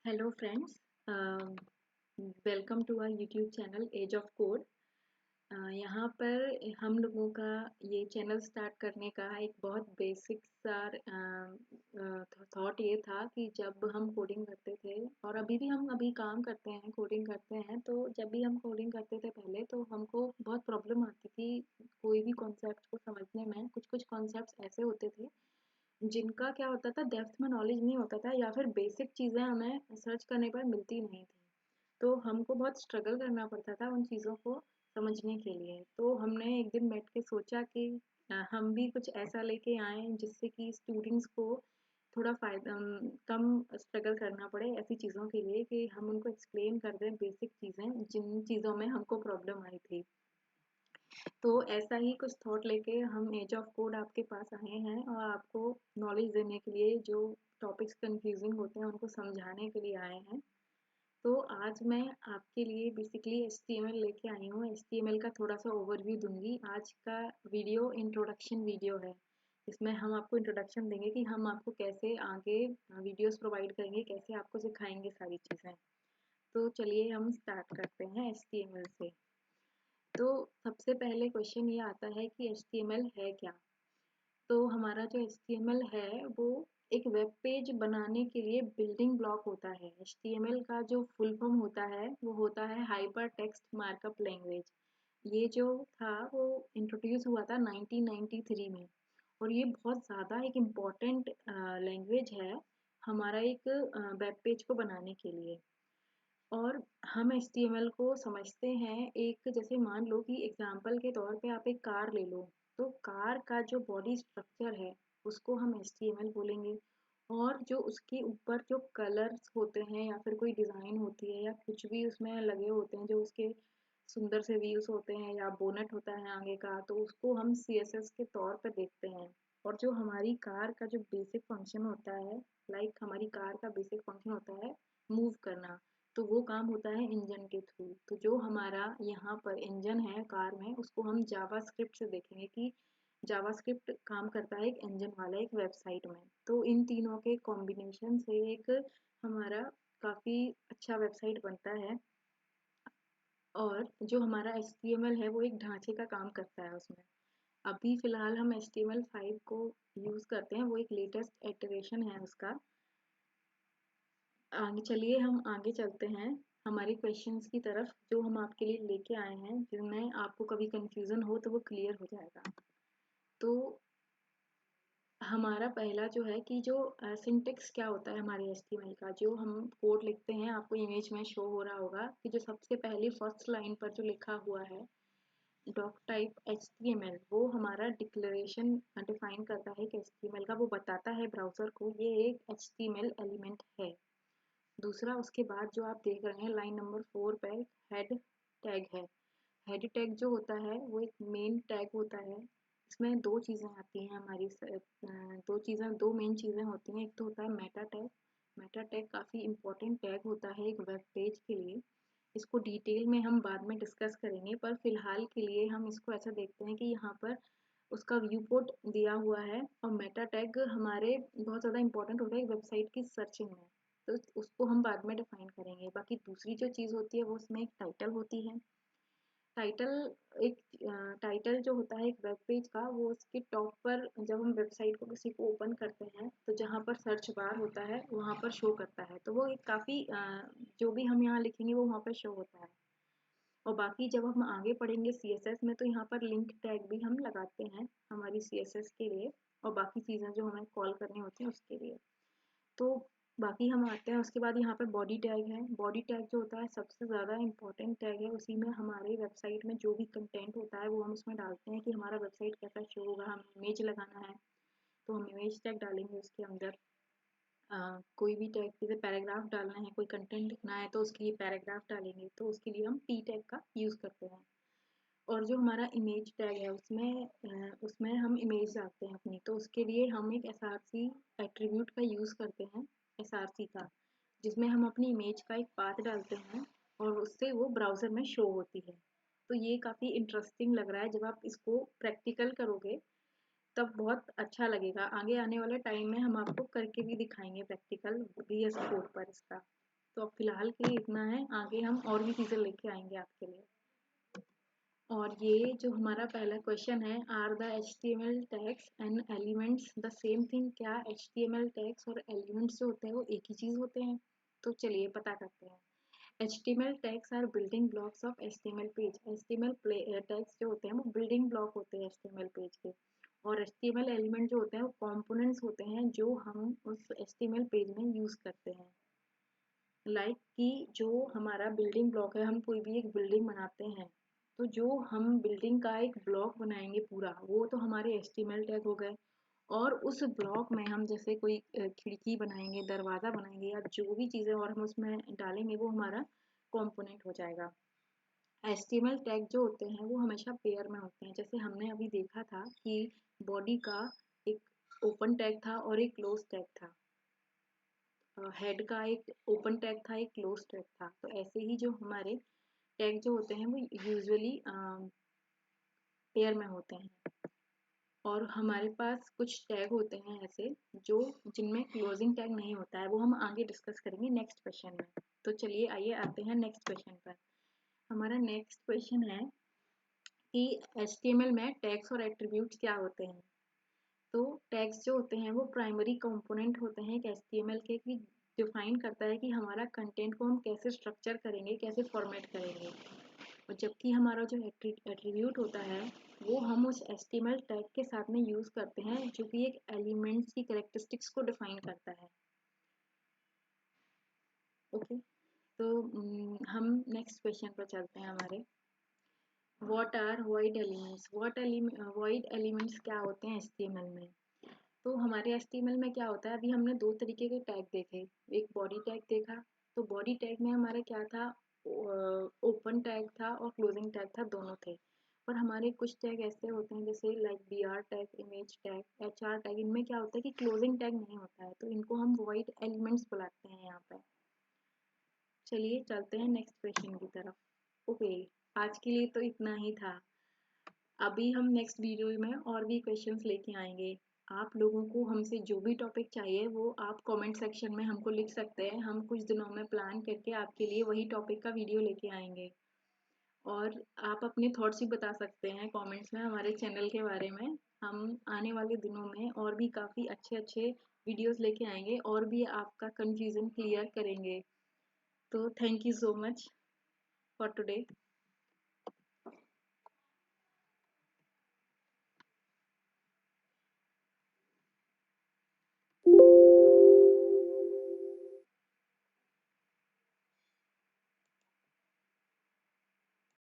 Hello friends, welcome to our YouTube channel age of code. यहाँ पर हम लोगों का ये चैनल स्टार्ट करने का एक बहुत बेसिक सा थॉट ये था कि जब हम कोडिंग करते थे और अभी भी हम अभी काम करते हैं, कोडिंग करते हैं, तो जब भी हम कोडिंग करते थे पहले तो हमको बहुत प्रॉब्लम आती थी कोई भी कॉन्सेप्ट को समझने में। कुछ कुछ कॉन्सेप्ट्स ऐसे होते थे जिनका क्या होता था, डेप्थ में नॉलेज नहीं होता था या फिर बेसिक चीज़ें हमें सर्च करने पर मिलती नहीं थी। तो हमको बहुत स्ट्रगल करना पड़ता था उन चीज़ों को समझने के लिए। तो हमने एक दिन बैठ के सोचा कि हम भी कुछ ऐसा लेके आए जिससे कि स्टूडेंट्स को थोड़ा फ़ायदा कम स्ट्रगल करना पड़े ऐसी चीज़ों के लिए, कि हम उनको एक्सप्लेन कर दें बेसिक चीज़ें जिन चीज़ों में हमको प्रॉब्लम आई थी। तो ऐसा ही कुछ थॉट लेके हम एज ऑफ कोड आपके पास आए हैं और आपको नॉलेज देने के लिए, जो टॉपिक्स कंफ्यूजिंग होते हैं उनको समझाने के लिए आए हैं। तो आज मैं आपके लिए बेसिकली HTML लेके आई हूँ। HTML का थोड़ा सा ओवरव्यू दूंगी। आज का वीडियो इंट्रोडक्शन वीडियो है, जिसमें हम आपको इंट्रोडक्शन देंगे कि हम आपको कैसे आगे वीडियोस प्रोवाइड करेंगे, कैसे आपको सिखाएंगे सारी चीज़ें। तो चलिए हम स्टार्ट करते हैं HTML से। तो सबसे पहले क्वेश्चन ये आता है कि HTML है क्या। तो हमारा जो HTML है वो एक वेब पेज बनाने के लिए बिल्डिंग ब्लॉक होता है। HTML का जो फुल फॉर्म होता है वो होता है हाइपर टेक्स्ट मार्कअप लैंग्वेज। ये जो था वो इंट्रोड्यूस हुआ था 1993 में, और ये बहुत ज़्यादा एक इम्पॉर्टेंट लैंग्वेज है हमारा एक वेब पेज को बनाने के लिए। और हम HTML को समझते हैं, एक जैसे मान लो कि एग्जाम्पल के तौर पे आप एक कार ले लो, तो कार का जो बॉडी स्ट्रक्चर है उसको हम HTML बोलेंगे। और जो उसके ऊपर जो कलर्स होते हैं या फिर कोई डिज़ाइन होती है या कुछ भी उसमें लगे होते हैं, जो उसके सुंदर से व्हील्स होते हैं या बोनट होता है आगे का, तो उसको हम CSS के तौर पर देखते हैं। और जो हमारी कार का जो बेसिक फंक्शन होता है, लाइक हमारी कार का बेसिक फंक्शन होता है मूव करना, तो वो काम होता है इंजन के थ्रू। तो जो हमारा यहाँ पर इंजन है कार में, उसको हम जावास्क्रिप्ट से देखेंगे कि जावास्क्रिप्ट काम करता है एक इंजन वाला एक वेबसाइट में। तो इन तीनों के कॉम्बिनेशन से एक हमारा काफ़ी अच्छा वेबसाइट बनता है। और जो हमारा HTML है वो एक ढांचे का काम करता है उसमें। अभी फ़िलहाल हम HTML5 को यूज़ करते हैं, वो एक लेटेस्ट इटरेशन है उसका। आगे चलिए हम आगे चलते हैं हमारे क्वेश्चंस की तरफ, जो हम आपके लिए लेके आए हैं, जिनमें आपको कभी कंफ्यूजन हो तो वो क्लियर हो जाएगा। तो हमारा पहला जो है कि जो सिंटेक्स क्या होता है हमारे HTML का, जो हम कोड लिखते हैं, आपको इमेज में शो हो रहा होगा कि जो सबसे पहली फर्स्ट लाइन पर जो लिखा हुआ है डॉक टाइप HTML, वो हमारा डिक्लेरेशन डिफाइन करता है कि HTML का, वो बताता है ब्राउज़र को ये एक HTML एलिमेंट है। दूसरा, उसके बाद जो आप देख रहे हैं लाइन नंबर 4 पे हेड टैग है। हेड टैग जो होता है वो एक मेन टैग होता है। इसमें दो चीज़ें आती हैं हमारी दो मेन चीज़ें होती हैं। एक तो होता है मेटा टैग। मेटा टैग काफ़ी इंपॉर्टेंट टैग होता है एक वेब पेज के लिए। इसको डिटेल में हम बाद में डिस्कस करेंगे, पर फिलहाल के लिए हम इसको ऐसा देखते हैं कि यहाँ पर उसका व्यू पोर्ट दिया हुआ है। और मेटा टैग हमारे बहुत ज़्यादा इंपॉर्टेंट होता है एक वेबसाइट की सर्चिंग में, तो उसको हम बाद में डिफाइन करेंगे। बाकी दूसरी जो चीज़ होती है वो उसमें एक टाइटल होती है। टाइटल एक टाइटल जो होता है एक वेब पेज का, वो उसके टॉप पर जब हम वेबसाइट को किसी को ओपन करते हैं तो जहाँ पर सर्च बार होता है वहाँ पर शो करता है। तो वो एक काफ़ी जो भी हम यहाँ लिखेंगे वो वहाँ पर शो होता है। और बाकी जब हम आगे पढ़ेंगे CSS में, तो यहाँ पर लिंक टैग भी हम लगाते हैं हमारी CSS के लिए और बाकी चीज़ें जो हमें कॉल करनी होती हैं उसके लिए। तो बाकी हम आते हैं उसके बाद यहाँ पे बॉडी टैग है। बॉडी टैग जो होता है सबसे ज़्यादा इंपॉर्टेंट टैग है। उसी में हमारे वेबसाइट में जो भी कंटेंट होता है वो हम उसमें डालते हैं कि हमारा वेबसाइट कैसा शो होगा। हमें इमेज लगाना है तो हम इमेज टैग डालेंगे उसके अंदर। कोई भी टैग, जैसे पैराग्राफ डालना है, कोई कंटेंट लिखना है तो उसके लिए पैराग्राफ डालेंगे, तो उसके लिए हम P टैग का यूज़ करते हैं। और जो हमारा इमेज टैग है उसमें हम इमेज डालते हैं अपनी, तो उसके लिए हम एक SRC एट्रीब्यूट का यूज़ करते हैं, SRC का, जिसमें हम अपनी इमेज का एक पाथ डालते हैं और उससे वो ब्राउज़र में शो होती है। तो ये काफ़ी इंटरेस्टिंग लग रहा है, जब आप इसको प्रैक्टिकल करोगे तब बहुत अच्छा लगेगा। आगे आने वाले टाइम में हम आपको करके भी दिखाएंगे प्रैक्टिकल VS कोड पर इसका। तो अब फिलहाल के लिए इतना है, आगे हम और भी चीज़ें लेके आएंगे आपके लिए। और ये जो हमारा पहला क्वेश्चन है, are the HTML tags and elements the same thing? क्या HTML टैग्स और एलिमेंट्स जो होते हैं वो एक ही चीज़ होते हैं? तो चलिए पता करते हैं। HTML tags are building blocks of HTML page. HTML tags जो होते हैं वो बिल्डिंग ब्लॉक होते हैं HTML पेज के, और HTML एलिमेंट जो होते हैं वो कंपोनेंट्स होते हैं जो हम उस HTML पेज में यूज़ करते हैं। लाइक कि जो हमारा बिल्डिंग ब्लॉक है, हम कोई भी एक बिल्डिंग बनाते हैं, तो जो हम बिल्डिंग का एक ब्लॉक बनाएंगे पूरा, वो तो हमारे HTML टैग हो गए। और उस ब्लॉक में हम जैसे कोई खिड़की बनाएंगे, दरवाज़ा बनाएंगे, या जो भी चीज़ें और हम उसमें डालेंगे वो हमारा कंपोनेंट हो जाएगा। HTML टैग जो होते हैं वो हमेशा पेयर में होते हैं। जैसे हमने अभी देखा था कि बॉडी का एक ओपन टैग था और एक क्लोज टैग था, हेड का एक ओपन टैग था, एक क्लोज टैग था। तो ऐसे ही जो हमारे टैग जो होते हैं वो यूजुअली पेयर में होते हैं। और हमारे पास कुछ टैग होते हैं ऐसे जो जिनमें क्लोजिंग टैग नहीं होता है, वो हम आगे डिस्कस करेंगे नेक्स्ट क्वेश्चन में। तो चलिए आइए आते हैं नेक्स्ट क्वेश्चन पर। हमारा नेक्स्ट क्वेश्चन है कि HTML में टैग्स और एट्रीब्यूट्स क्या होते हैं? तो टैग्स जो होते हैं वो प्राइमरी कंपोनेंट होते हैं एक HTML के, कि डिफाइन करता है कि हमारा कंटेंट को हम कैसे स्ट्रक्चर करेंगे, कैसे फॉर्मेट करेंगे। और जबकि हमारा जो एट्रीब्यूट होता है वो हम उस HTML टैग के साथ में यूज़ करते हैं, जो कि एक एलिमेंट्स की कैरेक्टरिस्टिक्स को डिफाइन करता है। ओके, तो हम नेक्स्ट क्वेश्चन पर चलते हैं हमारे। What are void elements? Void elements क्या होते हैं HTML में? तो हमारे HTML में क्या होता है, अभी हमने दो तरीके के टैग देखे। एक बॉडी टैग देखा, तो बॉडी टैग में हमारा क्या था, ओपन टैग था और क्लोजिंग टैग था, दोनों थे। पर हमारे कुछ टैग ऐसे होते हैं जैसे like BR tag, image tag, HR tag, इनमें क्या होता है कि क्लोजिंग टैग नहीं होता है, तो इनको हम वॉइड एलिमेंट्स बुलाते हैं यहाँ पर। चलिए चलते हैं नेक्स्ट क्वेश्चन की तरफ। ओके, आज के लिए तो इतना ही था। अभी हम नेक्स्ट वीडियो में और भी क्वेश्चंस लेके आएंगे। आप लोगों को हमसे जो भी टॉपिक चाहिए वो आप कमेंट सेक्शन में हमको लिख सकते हैं। हम कुछ दिनों में प्लान करके आपके लिए वही टॉपिक का वीडियो लेके आएंगे। और आप अपने थॉट्स भी बता सकते हैं कमेंट्स में हमारे चैनल के बारे में। हम आने वाले दिनों में और भी काफ़ी अच्छे अच्छे वीडियोस लेके आएंगे और भी आपका कंफ्यूजन क्लियर करेंगे। तो thank you so much for today.